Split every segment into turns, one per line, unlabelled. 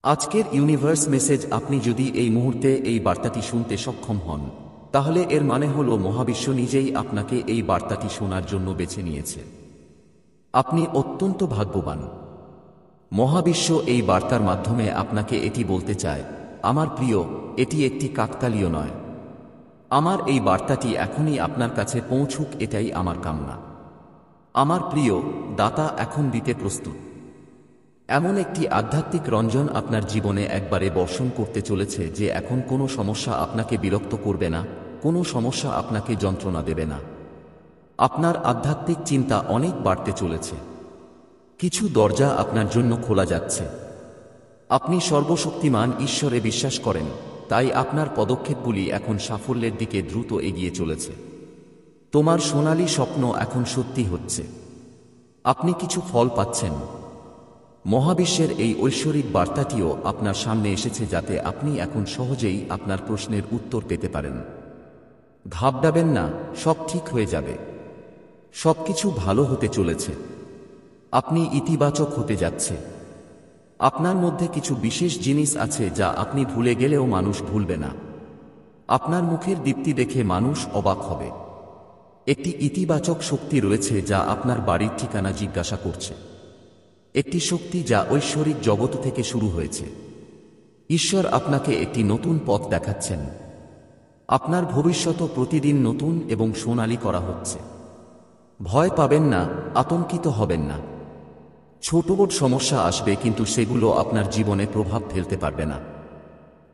আজকের universe message, আপনি যদি এই মুহূর্তে এই বার্তাটি শুনতে সক্ষম হন, তাহলে এর মানে হলো মহাবিশ্ব নিজেই আপনাকে এই বার্তাটি শোনার জন্য বেছে নিয়েছে। আপনি অত্যন্ত ভাগ্যবান। মহাবিশ্ব এই বার্তার মাধ্যমে আপনাকে এটি বলতে চায়, আমার প্রিয়, এটি একটি কাকতালীয় নয়। আমার এই বার্তাটি এখনই আপনার কাছে পৌঁছুক, এটাই আমার কামনা। আমার প্রিয় দাতা এখন দিতে প্রস্তুত। এমন একটি আধ্যাত্মিক রঞ্জন আপনার জীবনে একবারে বর্ষণ করতে চলেছে যে এখন কোনো সমস্যা আপনাকে বিরক্ত করবে না, কোনো সমস্যা আপনাকে যন্ত্রণা দেবে না। আপনার আধ্যাত্মিক চিন্তা অনেক বাড়তে চলেছে। কিছু দরজা আপনার জন্য খোলা যাচ্ছে। আপনি সর্বশক্তিমান ঈশ্বরে বিশ্বাস করেন, তাই আপনার পদক্ষেপগুলি এখন সাফল্যের দিকে দ্রুত এগিয়ে চলেছে। তোমার সোনালী স্বপ্ন এখন সত্যি হচ্ছে। আপনি কিছু ফল পাচ্ছেন। মহাবিশ্বের এই ঐশ্বরিক বার্তাটিও আপনার সামনে এসেছে যাতে আপনি এখন সহজেই আপনার প্রশ্নের উত্তর পেতে পারেন। ঘাবড়াবেন না, সব ঠিক হয়ে যাবে। সবকিছু ভালো হতে চলেছে। আপনি ইতিবাচক হতে যাচ্ছে। আপনার মধ্যে কিছু বিশেষ জিনিস আছে যা আপনি ভুলে গেলেও মানুষ ভুলবে না। আপনার মুখের দীপ্তি দেখে মানুষ অবাক হবে। একটি ইতিবাচক শক্তি রয়েছে যা আপনার বাড়ির ঠিকানা জিজ্ঞাসা করছে। একটি শক্তি যা ঐশ্বরিক জগৎ থেকে শুরু হয়েছে। ঈশ্বর আপনাকে একটি নতুন পথ দেখাচ্ছেন। আপনার ভবিষ্যৎ প্রতিদিন নতুন এবং সোনালী করা হচ্ছে। ভয় পাবেন না, আতঙ্কিত হবেন না। ছোট বড় সমস্যা আসবে, কিন্তু সেগুলো আপনার জীবনে প্রভাব ফেলতে পারবে না।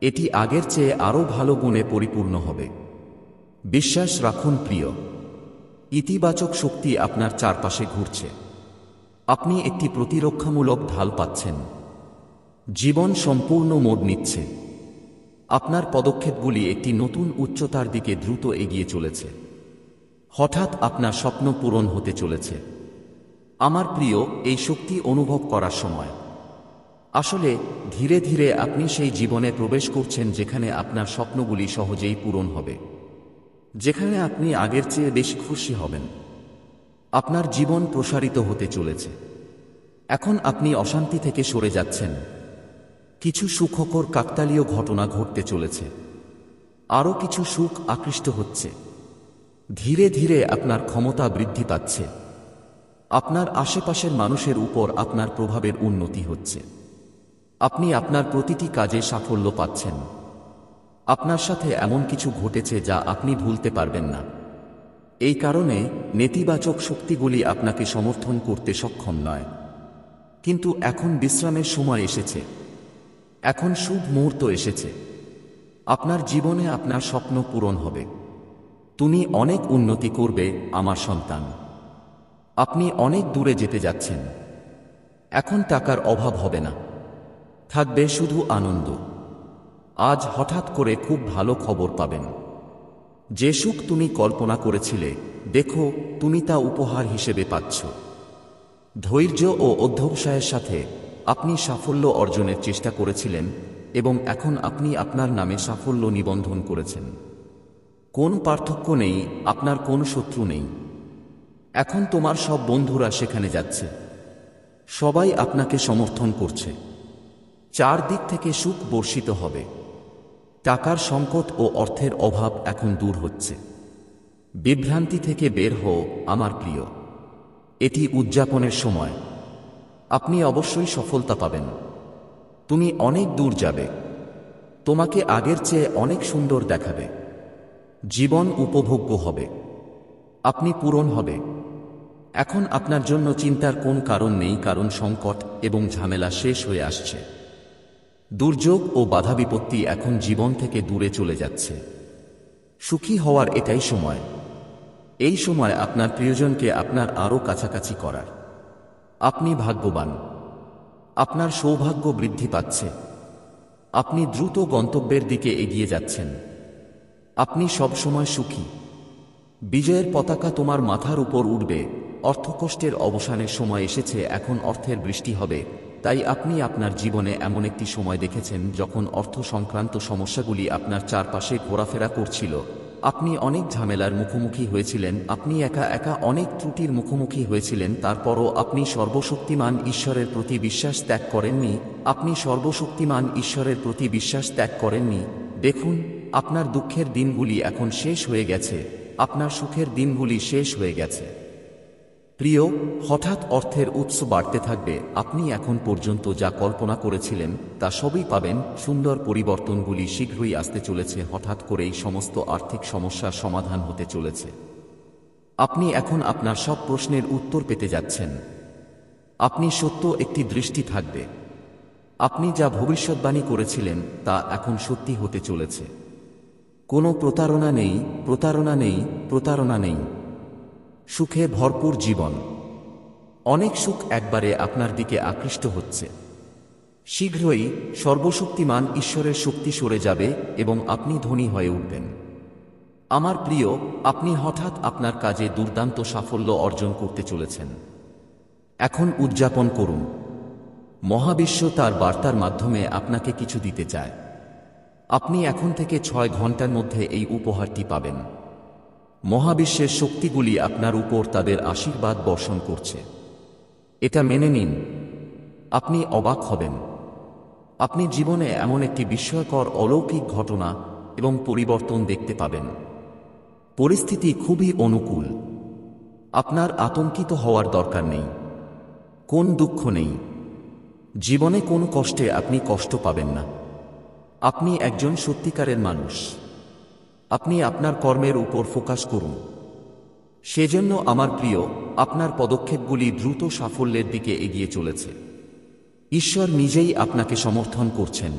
এটি আগের চেয়ে আরও ভালো গুণে পরিপূর্ণ হবে। বিশ্বাস রাখুন প্রিয়। ইতিবাচক শক্তি আপনার চারপাশে ঘুরছে। আপনি একটি প্রতিরক্ষামূলক ঢাল পাচ্ছেন। জীবন সম্পূর্ণ মোড় নিচ্ছে। আপনার পদক্ষেপগুলি একটি নতুন উচ্চতার দিকে দ্রুত এগিয়ে চলেছে। হঠাৎ আপনার স্বপ্ন পূরণ হতে চলেছে। আমার প্রিয়, এই শক্তি অনুভব করার সময়। আসলে ধীরে ধীরে আপনি সেই জীবনে প্রবেশ করছেন যেখানে আপনার স্বপ্নগুলি সহজেই পূরণ হবে, যেখানে আপনি আগের চেয়ে বেশি খুশি হবেন। আপনার জীবন প্রসারিত হতে চলেছে। এখন আপনি অশান্তি থেকে সরে যাচ্ছেন। কিছু সুখকর কাকতালীয় ঘটনা ঘটতে চলেছে। আরও কিছু সুখ আকৃষ্ট হচ্ছে। ধীরে ধীরে আপনার ক্ষমতা বৃদ্ধি পাচ্ছে। আপনার আশেপাশের মানুষের উপর আপনার প্রভাবের উন্নতি হচ্ছে। আপনি আপনার প্রতিটি কাজে সাফল্য পাচ্ছেন। আপনার সাথে এমন কিছু ঘটেছে যা আপনি ভুলতে পারবেন না। এই কারণে নেতিবাচক শক্তিগুলি আপনাকে সমর্থন করতে সক্ষম নয়। কিন্তু এখন বিশ্রামের সময় এসেছে। এখন শুভ মুহূর্ত এসেছে। আপনার জীবনে আপনার স্বপ্ন পূরণ হবে। তুমি অনেক উন্নতি করবে আমার সন্তান। আপনি অনেক দূরে যেতে যাচ্ছেন। এখন টাকার অভাব হবে না। থাকবে শুধু আনন্দ। আজ হঠাৎ করে খুব ভালো খবর পাবেন। যে সুখ তুমি কল্পনা করেছিলে, দেখো তুমি তা উপহার হিসেবে পাচ্ছ। ধৈর্য ও অধ্যবসায়ের সাথে আপনি সাফল্য অর্জনের চেষ্টা করেছিলেন এবং এখন আপনি আপনার নামে সাফল্য নিবন্ধন করেছেন। কোন পার্থক্য নেই, আপনার কোন শত্রু নেই। এখন তোমার সব বন্ধুরা সেখানে যাচ্ছে। সবাই আপনাকে সমর্থন করছে। চারদিক থেকে সুখ বর্ষিত হবে। টাকার সংকট ও অর্থের অভাব এখন দূর হচ্ছে। বিভ্রান্তি থেকে বের হও আমার প্রিয়। এটি উদযাপনের সময়। আপনি অবশ্যই সফলতা পাবেন। তুমি অনেক দূর যাবে। তোমাকে আগের চেয়ে অনেক সুন্দর দেখাবে। জীবন উপভোগ্য হবে। আপনি পূরণ হবে। এখন আপনার জন্য চিন্তার কোন কারণ নেই, কারণ সংকট এবং ঝামেলা শেষ হয়ে আসছে। দুর্যোগ ও বাধা বিপত্তি এখন জীবন থেকে দূরে চলে যাচ্ছে। সুখী হওয়ার এটাই সময়। এই সময় আপনার প্রিয়জনকে আপনার আরও কাছাকাছি করার। আপনি ভাগ্যবান। আপনার সৌভাগ্য বৃদ্ধি পাচ্ছে। আপনি দ্রুত গন্তব্যের দিকে এগিয়ে যাচ্ছেন। আপনি সবসময় সুখী। বিজয়ের পতাকা তোমার মাথার উপর উঠবে। অর্থকষ্টের অবসানের সময় এসেছে। এখন অর্থের বৃষ্টি হবে। তাই আপনি আপনার জীবনে এমন একটি সময় দেখেছেন যখন অর্থ সংক্রান্ত সমস্যাগুলি আপনার চারপাশে ঘোরাফেরা করছিল, আপনি অনেক ঝামেলার মুখোমুখি হয়েছিলেন, আপনি একা একা অনেক ত্রুটির মুখোমুখি হয়েছিলেন, তারপরও আপনি সর্বশক্তিমান ঈশ্বরের প্রতি বিশ্বাস ত্যাগ করেননি। আপনি সর্বশক্তিমান ঈশ্বরের প্রতি বিশ্বাস ত্যাগ করেননি। দেখুন, আপনার দুঃখের দিনগুলি এখন শেষ হয়ে গেছে, আপনার সুখের দিনগুলি শেষ হয়ে গেছে। প্রিয়, হঠাৎ অর্থের উৎস বাড়তে থাকবে। আপনি এখন পর্যন্ত যা কল্পনা করেছিলেন তা সবই পাবেন। সুন্দর পরিবর্তনগুলি শীঘ্রই আসতে চলেছে। হঠাৎ করেই সমস্ত আর্থিক সমস্যার সমাধান হতে চলেছে। আপনি এখন আপনার সব প্রশ্নের উত্তর পেতে যাচ্ছেন। আপনি সত্য একটি দৃষ্টি থাকবে। আপনি যা ভবিষ্যৎবাণী করেছিলেন তা এখন সত্যি হতে চলেছে। কোনো প্রতারণা নেই, প্রতারণা নেই, প্রতারণা নেই। সুখে ভরপুর জীবন। অনেক সুখ একবারে আপনার দিকে আকৃষ্ট হচ্ছে। শীঘ্রই সর্বশক্তিমান ঈশ্বরের শক্তি সরে যাবে এবং আপনি ধনী হয়ে উঠবেন। আমার প্রিয়, আপনি হঠাৎ আপনার কাজে দুর্দান্ত সাফল্য অর্জন করতে চলেছেন। এখন উদযাপন করুন। মহাবিশ্ব তার বার্তার মাধ্যমে আপনাকে কিছু দিতে চায়। আপনি এখন থেকে 6 ঘন্টার মধ্যে এই উপহারটি পাবেন। মহাবিশ্বের শক্তিগুলি আপনার উপর তাদের আশীর্বাদ বর্ষণ করছে। এটা মেনে নিন। আপনি অবাক হবেন। আপনি জীবনে এমন একটি বিস্ময়কর অলৌকিক ঘটনা এবং পরিবর্তন দেখতে পাবেন। পরিস্থিতি খুবই অনুকূল। আপনার আতঙ্কিত হওয়ার দরকার নেই। কোন দুঃখ নেই। জীবনে কোনো কষ্টে আপনি কষ্ট পাবেন না। আপনি একজন সত্যিকারের মানুষ। আপনি আপনার কর্মের উপর ফোকাস করুন। সেজন্য আমার প্রিয়, আপনার পদক্ষেপগুলি দ্রুত সাফল্যের দিকে এগিয়ে চলেছে। ঈশ্বর নিজেই আপনাকে সমর্থন করছেন।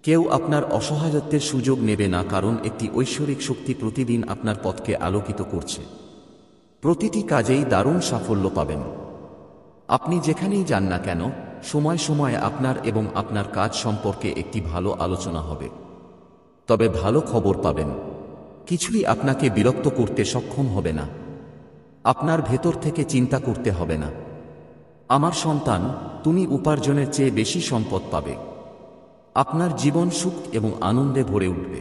কেউ আপনার অসহায়ত্বের সুযোগ নেবে না, কারণ একটি ঐশ্বরিক শক্তি প্রতিদিন আপনার পথকে আলোকিত করছে। প্রতিটি কাজেই দারুণ সাফল্য পাবেন। আপনি যেখানেই যান না কেন, সময় সময় আপনার এবং আপনার কাজ সম্পর্কে একটি ভালো আলোচনা হবে। তবে ভালো খবর পাবেন। কিছুই আপনাকে বিরক্ত করতে সক্ষম হবে না। আপনার ভেতর থেকে চিন্তা করতে হবে না। আমার সন্তান, তুমি উপার্জনের চেয়ে বেশি সম্পদ পাবে। আপনার জীবন সুখ এবং আনন্দে ভরে উঠবে।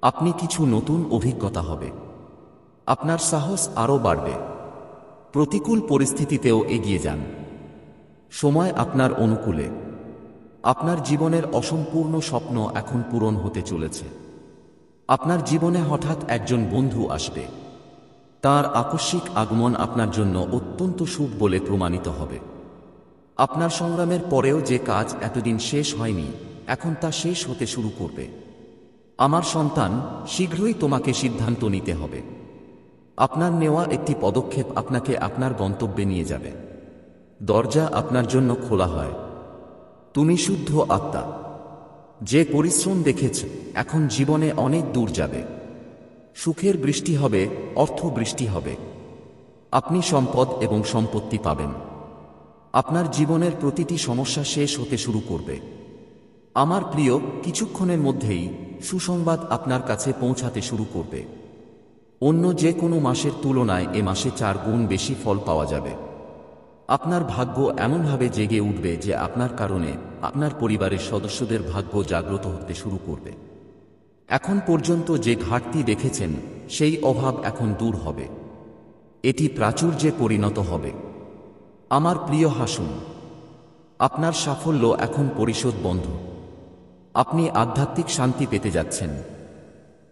আপনি কিছু নতুন অভিজ্ঞতা হবে। আপনার সাহস আরও বাড়বে। প্রতিকূল পরিস্থিতিতেও এগিয়ে যান। সময় আপনার অনুকূলে। আপনার জীবনের অসম্পূর্ণ স্বপ্ন এখন পূরণ হতে চলেছে। আপনার জীবনে হঠাৎ একজন বন্ধু আসবে। তার আকস্মিক আগমন আপনার জন্য অত্যন্ত শুভ বলে প্রমাণিত হবে। আপনার সংগ্রামের পরেও যে কাজ এতদিন শেষ হয়নি, এখন তা শেষ হতে শুরু করবে। আমার সন্তান, শীঘ্রই তোমাকে সিদ্ধান্ত নিতে হবে। আপনার নেওয়া একটি পদক্ষেপ আপনাকে আপনার গন্তব্যে নিয়ে যাবে। দরজা আপনার জন্য খোলা হয়। তুমি শুদ্ধ আত্মা। যে পরিশ্রম দেখেছ, এখন জীবনে অনেক দূর যাবে। সুখের বৃষ্টি হবে, অর্থ বৃষ্টি হবে। আপনি সম্পদ এবং সম্পত্তি পাবেন। আপনার জীবনের প্রতিটি সমস্যা শেষ হতে শুরু করবে। আমার প্রিয়, কিছুক্ষণের মধ্যেই সুসংবাদ আপনার কাছে পৌঁছাতে শুরু করবে। অন্য যে কোনো মাসের তুলনায় এ মাসে 4 গুণ বেশি ফল পাওয়া যাবে। আপনার ভাগ্য এমনভাবে জেগে উঠবে যে আপনার কারণে আপনার পরিবারের সদস্যদের ভাগ্য জাগ্রত হতে শুরু করবে। এখন পর্যন্ত যে ঘাটতি দেখেছেন, সেই অভাব এখন দূর হবে। এটি প্রাচুর্যে পরিণত হবে। আমার প্রিয়, হাসুন। আপনার সাফল্য এখন পরিশোধ বন্ধ। আপনি আধ্যাত্মিক শান্তি পেতে যাচ্ছেন।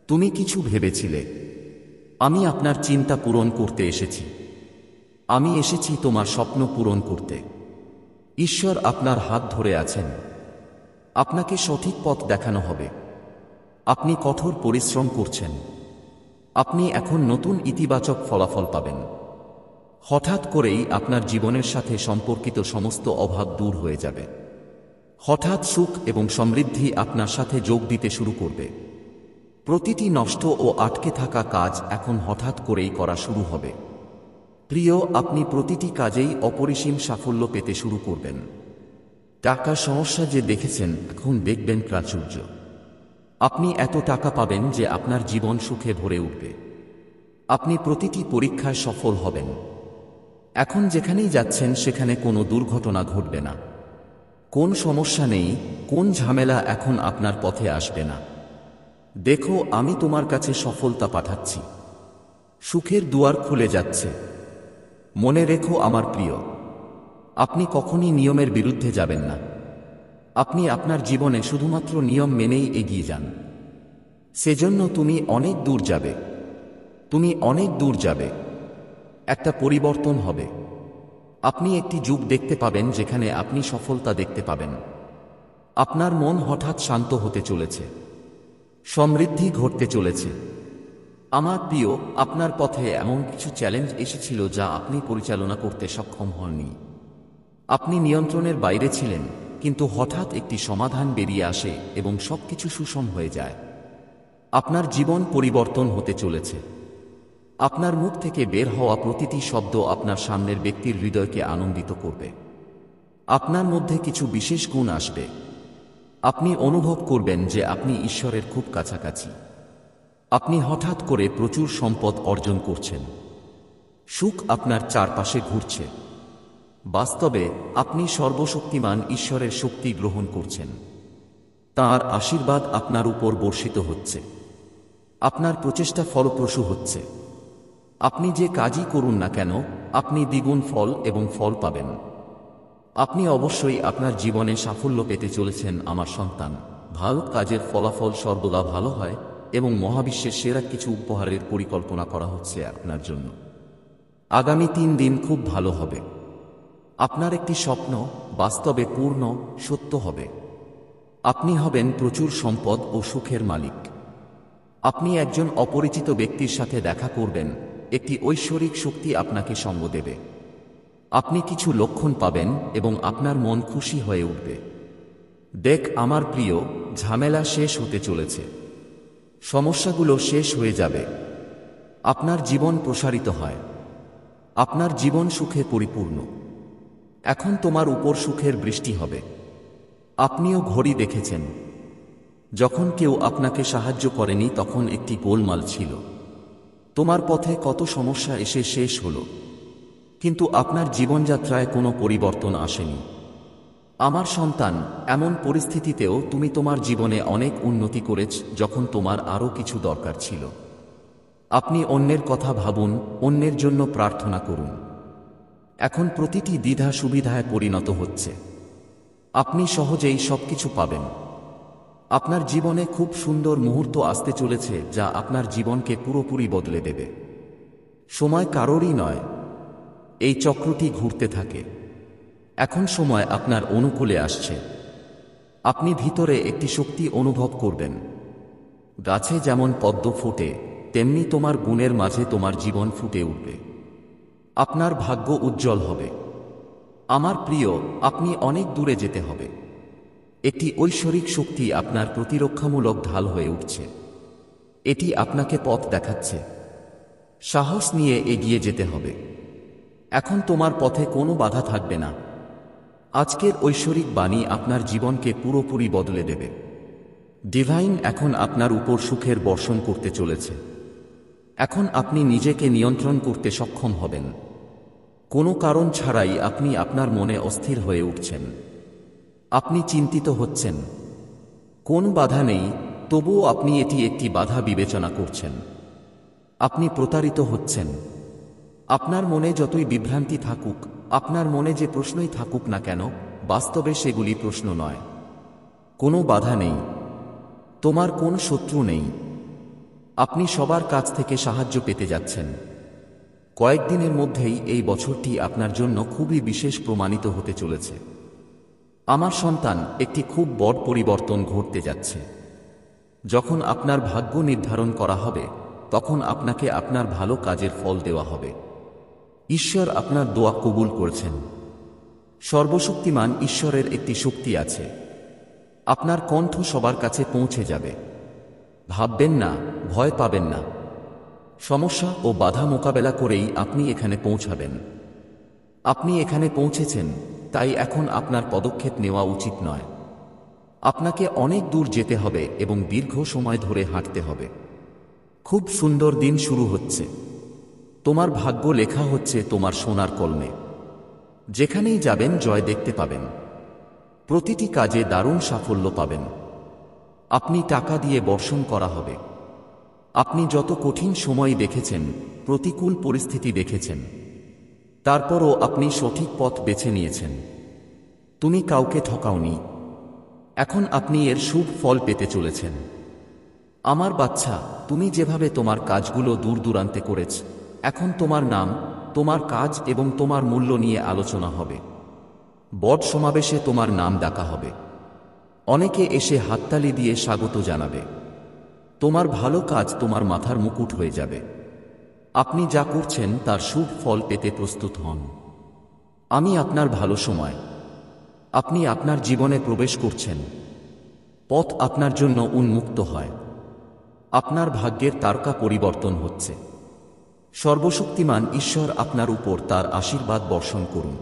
তুমি কিছু ভেবেছিলে। আমি আপনার চিন্তা পূরণ করতে এসেছি। আমি এসেছি তোমার স্বপ্ন পূরণ করতে। ঈশ্বর আপনার হাত ধরে আছেন। আপনাকে সঠিক পথ দেখানো হবে। আপনি কঠোর পরিশ্রম করছেন। আপনি এখন নতুন ইতিবাচক ফলাফল পাবেন। হঠাৎ করেই আপনার জীবনের সাথে সম্পর্কিত সমস্ত অভাব দূর হয়ে যাবে। হঠাৎ সুখ এবং সমৃদ্ধি আপনার সাথে যোগ দিতে শুরু করবে। প্রতিটি নষ্ট ও আটকে থাকা কাজ এখন হঠাৎ করেই করা শুরু হবে। প্রিয়, আপনি প্রতিটি কাজেই অপরিসীম সাফল্য পেতে শুরু করবেন। টাকার সমস্যা যে দেখেছেন, এখন দেখবেন প্রাচুর্য। আপনি এত টাকা পাবেন যে আপনার জীবন সুখে ভরে উঠবে। আপনি প্রতিটি পরীক্ষায় সফল হবেন। এখন যেখানেই যাচ্ছেন সেখানে কোনো দুর্ঘটনা ঘটবে না। কোন সমস্যা নেই, কোন ঝামেলা এখন আপনার পথে আসবে না। দেখো, আমি তোমার কাছে সফলতা পাঠাচ্ছি। সুখের দুয়ার খুলে যাচ্ছে। মনে রেখো আমার প্রিয়, আপনি কখনই নিয়মের বিরুদ্ধে যাবেন না। আপনি আপনার জীবনে শুধুমাত্র নিয়ম মেনেই এগিয়ে যান। সেজন্য তুমি অনেক দূর যাবে। তুমি অনেক দূর যাবে। একটা পরিবর্তন হবে। আপনি একটি যুগ দেখতে পাবেন যেখানে আপনি সফলতা দেখতে পাবেন। আপনার মন হঠাৎ শান্ত হতে চলেছে। সমৃদ্ধি ঘটতে চলেছে। আমার প্রিয়, আপনার পথে এমন কিছু চ্যালেঞ্জ এসেছিল যা আপনি পরিচালনা করতে সক্ষম হননি। আপনি নিয়ন্ত্রণের বাইরে ছিলেন, কিন্তু হঠাৎ একটি সমাধান বেরিয়ে আসে এবং সবকিছু সুষম হয়ে যায়। আপনার জীবন পরিবর্তন হতে চলেছে। আপনার মুখ থেকে বের হওয়া প্রতিটি শব্দ আপনার সামনের ব্যক্তির হৃদয়কে আনন্দিত করবে। আপনার মধ্যে কিছু বিশেষ গুণ আসবে। আপনি অনুভব করবেন যে আপনি ঈশ্বরের খুব কাছাকাছি। আপনি হঠাৎ করে প্রচুর সম্পদ অর্জন করছেন। সুখ আপনার চারপাশে ঘুরছে। বাস্তবে আপনি সর্বশক্তিমান ঈশ্বরের শক্তি গ্রহণ করছেন। তাঁর আশীর্বাদ আপনার উপর বর্ষিত হচ্ছে। আপনার প্রচেষ্টা ফলপ্রসূ হচ্ছে। আপনি যে কাজই করুন না কেন, আপনি দ্বিগুণ ফল এবং ফল পাবেন। আপনি অবশ্যই আপনার জীবনে সাফল্য পেতে চলেছেন আমার সন্তান। ভালো কাজের ফলাফল সর্বদা ভালো হয় এবং মহাবিশ্বের সেরা কিছু উপহারের পরিকল্পনা করা হচ্ছে আপনার জন্য। আগামী 3 দিন খুব ভালো হবে। আপনার একটি স্বপ্ন বাস্তবে পূর্ণ সত্য হবে। আপনি হবেন প্রচুর সম্পদ ও সুখের মালিক। আপনি একজন অপরিচিত ব্যক্তির সাথে দেখা করবেন। একটি ঐশ্বরিক শক্তি আপনাকে সঙ্গ দেবে। আপনি কিছু লক্ষণ পাবেন এবং আপনার মন খুশি হয়ে উঠবে। দেখ আমার প্রিয়, ঝামেলা শেষ হতে চলেছে। সমস্যাগুলো শেষ হয়ে যাবে। আপনার জীবন প্রসারিত হয়। আপনার জীবন সুখে পরিপূর্ণ। এখন তোমার উপর সুখের বৃষ্টি হবে। আপনিও ঘড়ি দেখেছেন। যখন কেউ আপনাকে সাহায্য করেনি তখন একটি গোলমাল ছিল। তোমার পথে কত সমস্যা এসে শেষ হলো, কিন্তু আপনার জীবনযাত্রায় কোনো পরিবর্তন আসেনি। আমার সন্তান, এমন পরিস্থিতিতেও তুমি তোমার জীবনে অনেক উন্নতি করেছ যখন তোমার আরও কিছু দরকার ছিল। আপনি অন্যের কথা ভাবুন, অন্যের জন্য প্রার্থনা করুন। এখন প্রতিটি দ্বিধা সুবিধায় পরিণত হচ্ছে। আপনি সহজেই সবকিছু পাবেন। আপনার জীবনে খুব সুন্দর মুহূর্ত আসতে চলেছে যা আপনার জীবনকে পুরোপুরি বদলে দেবে। সময় কারোরই নয়। এই চক্রটি ঘুরতে থাকে। এখন সময় আপনার অনুকূলে আসছে। আপনি ভিতরে একটি শক্তি অনুভব করবেন। গাছে যেমন পদ্ম ফোটে, তেমনি তোমার গুণের মাঝে তোমার জীবন ফুটে উঠবে। আপনার ভাগ্য উজ্জ্বল হবে। আমার প্রিয়, আপনি অনেক দূরে যেতে হবে। একটি ঐশ্বরিক শক্তি আপনার প্রতিরক্ষামূলক ঢাল হয়ে উঠছে। এটি আপনাকে পথ দেখাচ্ছে। সাহস নিয়ে এগিয়ে যেতে হবে। এখন তোমার পথে কোনো বাধা থাকবে না। আজকের ঐশ্বরিক বাণী আপনার জীবনকে পুরোপুরি বদলে দেবে। ডিভাইন এখন আপনার উপর সুখের বর্ষণ করতে চলেছে। এখন আপনি নিজেকে নিয়ন্ত্রণ করতে সক্ষম হবেন। কোনো কারণ ছাড়াই আপনি আপনার মনে অস্থির হয়ে উঠছেন। আপনি চিন্তিত হচ্ছেন। কোন বাধা নেই, তবুও আপনি এটি একটি বাধা বিবেচনা করছেন। আপনি প্রতারিত হচ্ছেন। আপনার মনে যতই বিভ্রান্তি থাকুক, আপনার মনে যে প্রশ্নই থাকুক না কেন, বাস্তবে সেগুলি প্রশ্ন নয়। কোনো বাধা নেই। তোমার কোন শত্রু নেই। আপনি সবার কাছ থেকে সাহায্য পেতে যাচ্ছেন। কয়েকদিনের মধ্যেই এই বছরটি আপনার জন্য খুবই বিশেষ প্রমাণিত হতে চলেছে। আমার সন্তান, একটি খুব বড় পরিবর্তন ঘটতে যাচ্ছে। যখন আপনার ভাগ্য নির্ধারণ করা হবে, তখন আপনাকে আপনার ভালো কাজের ফল দেওয়া হবে। ঈশ্বর আপনার দোয়া কবুল করেছেন। সর্বশক্তিমান ঈশ্বরের একটি শক্তি আছে। আপনার কণ্ঠ সবার কাছে পৌঁছে যাবে। ভাববেন না, ভয় পাবেন না। সমস্যা ও বাধা মোকাবেলা করেই আপনি এখানে পৌঁছাবেন। আপনি এখানে পৌঁছেছেন, তাই এখন আপনার পদক্ষেপ নেওয়া উচিত নয়। আপনাকে অনেক দূর যেতে হবে এবং দীর্ঘ সময় ধরে হাঁটতে হবে। খুব সুন্দর দিন শুরু হচ্ছে। তোমার ভাগ্য লেখা হচ্ছে তোমার সোনার কলমে। যেখানেই যাবেন জয় দেখতে পাবেন। প্রতিটি কাজে দারুণ সাফল্য পাবেন। আপনি টাকা দিয়ে বর্ষণ করা হবে। আপনি যত কঠিন সময় দেখেছেন, প্রতিকূল পরিস্থিতি দেখেছেন, তারপরও আপনি সঠিক পথ বেছে নিয়েছেন। তুমি কাউকে ঠকাওনি। এখন আপনি এর শুভ ফল পেতে চলেছেন। আমার বাচ্চা, তুমি যেভাবে তোমার কাজগুলো দূর দূরান্তে করেছ, এখন তোমার নাম, তোমার কাজ এবং তোমার মূল্য নিয়ে আলোচনা হবে। বড় সমাবেশে তোমার নাম ডাকা হবে। অনেকে এসে হাততালি দিয়ে স্বাগত জানাবে। তোমার ভালো কাজ তোমার মাথার মুকুট হয়ে যাবে। আপনি যা করছেন তার শুভ ফল পেতে প্রস্তুত হন। আমি আপনার ভালো সময়। আপনি আপনার জীবনে প্রবেশ করছেন। পথ আপনার জন্য উন্মুক্ত হয়। আপনার ভাগ্যের তারকা পরিবর্তন হচ্ছে। সর্বশক্তিমান ঈশ্বর আপনার উপর তার আশীর্বাদ বর্ষণ করুন।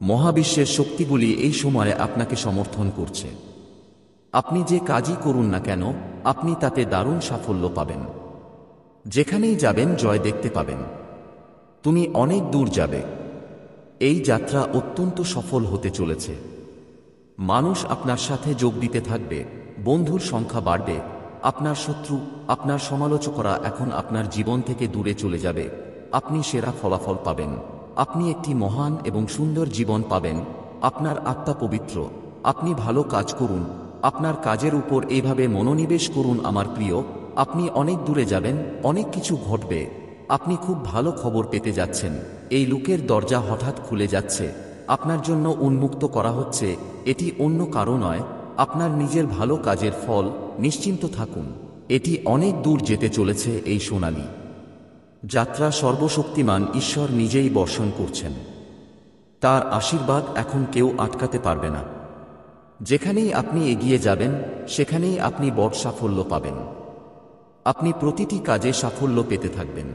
মহাবিশ্বের শক্তিগুলি এই সময়ে আপনাকে সমর্থন করছে। আপনি যে কাজই করুন না কেন, আপনি তাতে দারুণ সাফল্য পাবেন। যেখানেই যাবেন জয় দেখতে পাবেন। তুমি অনেক দূর যাবে। এই যাত্রা অত্যন্ত সফল হতে চলেছে। মানুষ আপনার সাথে যোগ দিতে থাকবে, বন্ধুর সংখ্যা বাড়বে, আপনার শত্রু, আপনার সমালোচকরা এখন আপনার জীবন থেকে দূরে চলে যাবে। আপনি সেরা ফলাফল পাবেন। আপনি একটি মহান এবং সুন্দর জীবন পাবেন। আপনার আত্মা পবিত্র। আপনি ভালো কাজ করুন। আপনার কাজের উপর এইভাবে মনোনিবেশ করুন আমার প্রিয়। আপনি অনেক দূরে যাবেন, অনেক কিছু ঘটবে। আপনি খুব ভালো খবর পেতে যাচ্ছেন। এই লুকের দরজা হঠাৎ খুলে যাচ্ছে, আপনার জন্য উন্মুক্ত করা হচ্ছে। এটি অন্য কারো নয়, আপনার নিজের ভালো কাজের ফল। নিশ্চিন্ত থাকুন, এটি অনেক দূর যেতে চলেছে। এই সোনালী যাত্রা সর্বশক্তিমান ঈশ্বর নিজেই বর্ষণ করছেন। তার আশীর্বাদ এখন কেউ আটকাতে পারবে না। যেখানেই আপনি এগিয়ে যাবেন, সেখানেই আপনি বড় সাফল্য পাবেন। আপনি প্রতিটি কাজে সাফল্য পেতে থাকবেন।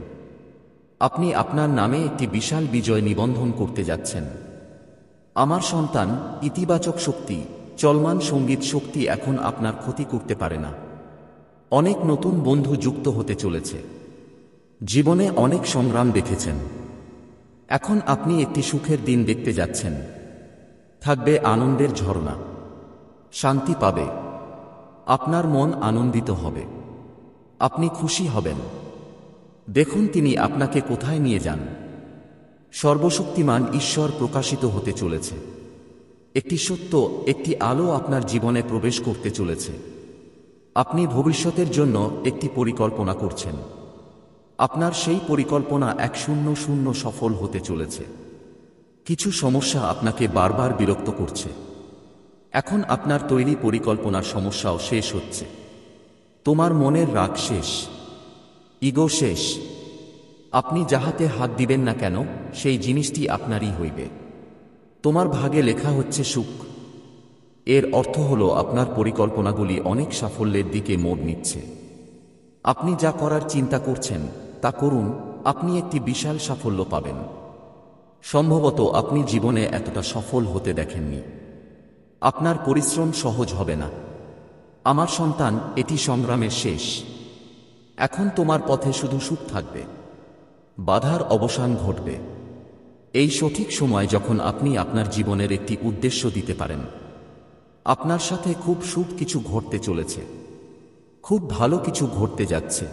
আপনি আপনার নামে একটি বিশাল বিজয় নিবন্ধন করতে যাচ্ছেন। আমার সন্তান, ইতিবাচক শক্তি, চলমান সঙ্গীত শক্তি এখন আপনার ক্ষতি করতে পারে না। অনেক নতুন বন্ধু যুক্ত হতে চলেছে। জীবনে অনেক সংগ্রাম দেখেছেন। এখন আপনি একটি সুখের দিন দেখতে যাচ্ছেন। থাকবে আনন্দের ঝর্ণা। শান্তি পাবে। আপনার মন আনন্দিত হবে। আপনি খুশি হবেন। দেখুন তিনি আপনাকে কোথায় নিয়ে যান। সর্বশক্তিমান ঈশ্বর প্রকাশিত হতে চলেছে। একটি সত্য, একটি আলো আপনার জীবনে প্রবেশ করতে চলেছে। আপনি ভবিষ্যতের জন্য একটি পরিকল্পনা করছেন। আপনার সেই পরিকল্পনা 100 সফল হতে চলেছে। কিছু সমস্যা আপনাকে বারবার বিরক্ত করছে। এখন আপনার তৈরি পরিকল্পনার সমস্যাও শেষ হচ্ছে। তোমার মনের রাগ শেষ, ইগো শেষ। আপনি যাহাতে হাত দিবেন না কেন, সেই জিনিসটি আপনারই হইবে। তোমার ভাগে লেখা হচ্ছে সুখ। এর অর্থ হল আপনার পরিকল্পনাগুলি অনেক সাফল্যের দিকে মোড় নিচ্ছে। আপনি যা করার চিন্তা করছেন তা করুন, আপনি একটি বিশাল সাফল্য পাবেন। সম্ভবত আপনি জীবনে এতটা সফল হতে দেখেননি। আপনার পরিশ্রম সহজ হবে না। আমার সন্তান, এটি সংগ্রামের শেষ। এখন তোমার পথে শুধু সুখ থাকবে। বাধার অবসান ঘটবে। এই সঠিক সময় যখন আপনি আপনার জীবনের একটি উদ্দেশ্য দিতে পারেন। আপনার সাথে খুব শুভ কিছু ঘটতে চলেছে। খুব ভালো কিছু ঘটতে যাচ্ছে।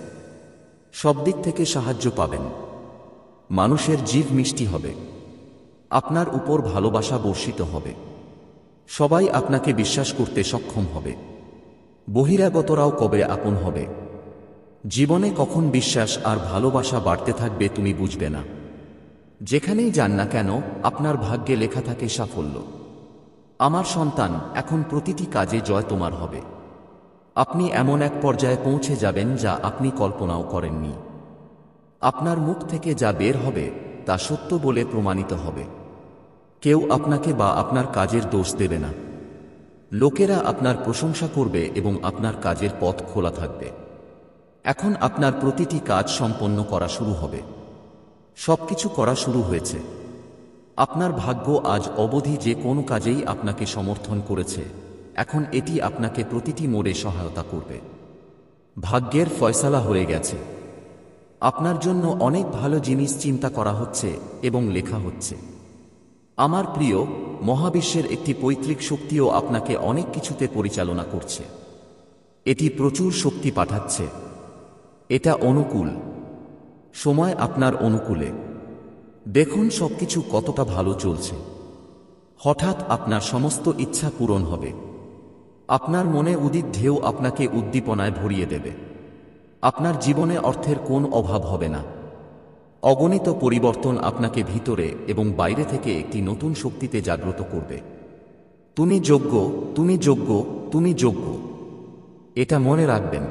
সব দিক থেকে সাহায্য পাবেন। মানুষের জিভ মিষ্টি হবে। আপনার উপর ভালোবাসা বর্ষিত হবে। সবাই আপনাকে বিশ্বাস করতে সক্ষম হবে। বহিরাগতরাও কবে আপন হবে। জীবনে কখন বিশ্বাস আর ভালোবাসা বাড়তে থাকবে তুমি বুঝবে না। যেখানেই যান না কেন, আপনার ভাগ্যে লেখা থাকে সাফল্য। আমার সন্তান, এখন প্রতিটি কাজে জয় তোমার হবে। আপনি এমন এক পর্যায়ে পৌঁছে যাবেন যা আপনি কল্পনাও করেননি। আপনার মুখ থেকে যা বের হবে তা সত্য বলে প্রমাণিত হবে। কেউ আপনাকে বা আপনার কাজের দোষ দেবে না। লোকেরা আপনার প্রশংসা করবে এবং আপনার কাজের পথ খোলা থাকবে। এখন আপনার প্রতিটি কাজ সম্পন্ন করা শুরু হবে। সবকিছু করা শুরু হয়েছে। আপনার ভাগ্য আজ অবধি যে কোনো কাজেই আপনাকে সমর্থন করেছে, এখন এটি আপনাকে প্রতিটি মোড়ে সহায়তা করবে। ভাগ্যের ফয়সালা হয়ে গেছে। আপনার জন্য অনেক ভালো জিনিস চিন্তা করা হচ্ছে এবং লেখা হচ্ছে। আমার প্রিয়, মহাবিশ্বের একটি পৈতৃক শক্তিও আপনাকে অনেক কিছুতে পরিচালনা করছে। এটি প্রচুর শক্তি পাঠাচ্ছে। এটা অনুকূল সময়, আপনার অনুকূলে। দেখুন সবকিছু কতটা ভালো চলছে। হঠাৎ আপনার সমস্ত ইচ্ছা পূরণ হবে। আপনার মনে উদিত ঢেউ আপনাকে উদ্দীপনায় ভরিয়ে দেবে। আপনার জীবনে অর্থের কোন অভাব হবে না। অগণিত পরিবর্তন আপনাকে ভিতরে এবং বাইরে থেকে একটি নতুন শক্তিতে জাগ্রত করবে। তুমি যোগ্য, তুমি যোগ্য, তুমি যোগ্য। এটা মনে রাখবেন।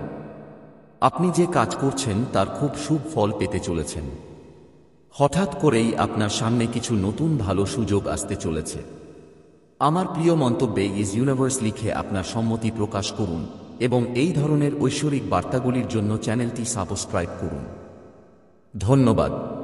আপনি যে কাজ করছেন তার খুব শুভ ফল পেতে চলেছেন। হঠাৎ করেই আপনার সামনে কিছু নতুন ভালো সুযোগ আসতে চলেছে। আমার প্রিয় মন্তব্যে ইজ ইউনিভার্স লিখে আপনার সম্মতি প্রকাশ করুন এবং এই ধরনের ঐশ্বরিক বার্তাগুলির জন্য চ্যানেলটি সাবস্ক্রাইব করুন। ধন্যবাদ।